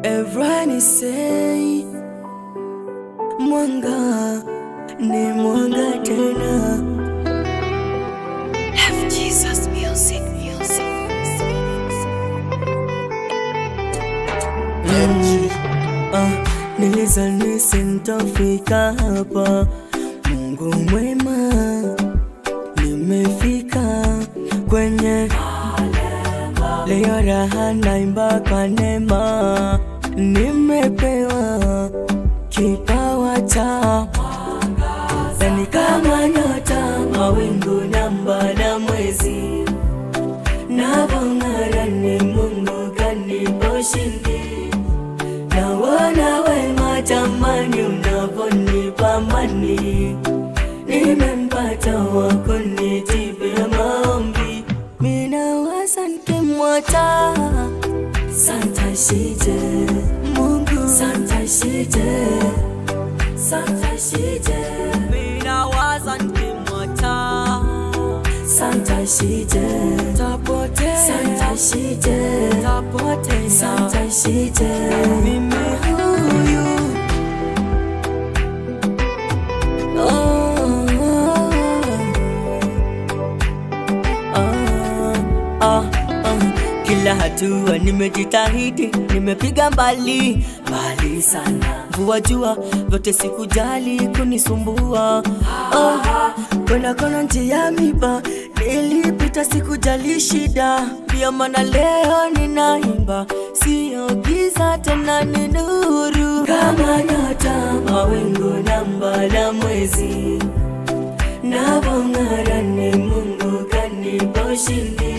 Everyone say mwanga ni mwanga tena. Have Jesus music. Nilizani sintafika hapa, Mungu mwema, nimefika kwenye leo, raha naimba kwa neema, nimepewa kipawa cha ni kama nyota, mawingu namba na mwezi, navong'ara ni Mungu kanipa ushindi. Naona wema jamani, unavonipa amani, nimempata wa kunijibia maombi. Mina waza nikimwacha Santa shije Mungu, Santa shije, Santa shije. Mina waza nikimwacha Santa shije tapote, Santa shije tapote, Santa shije. Mimi huyu kila hatua nimejitahidi, nimepiga mbali sana. Mvua jua vyote sikujali kunisumbua. Kwenda kono njia miba nilipita, sikujali shida. Pia maana leo ninaimba, sio giza tena ni nuru. Kama nyota, mawingu namba na mwezi, navong'ara ni Mungu kanipa ushindi.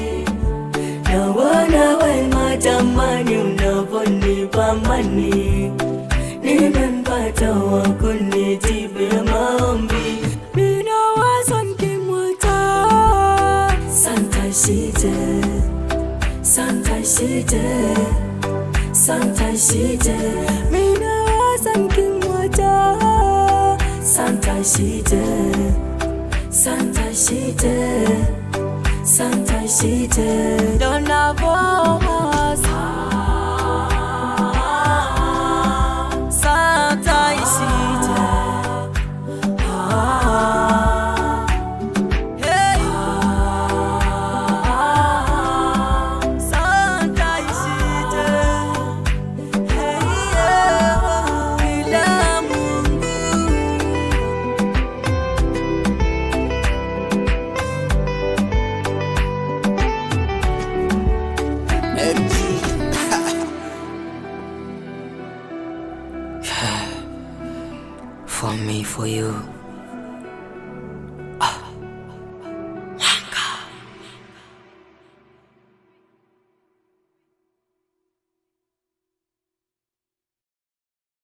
Naona wema jamani, unavonipa amani, nimempata wa kunijibia maombi. Mina waza nikimwacha Santa shije, Santa shije, Santa shije. Mina waza nikimwacha Santa shije, Santa shije, Santa shije. Don't have us Santa shije. Hey, Santa shije. Hey, bila Mungu. For me, for you.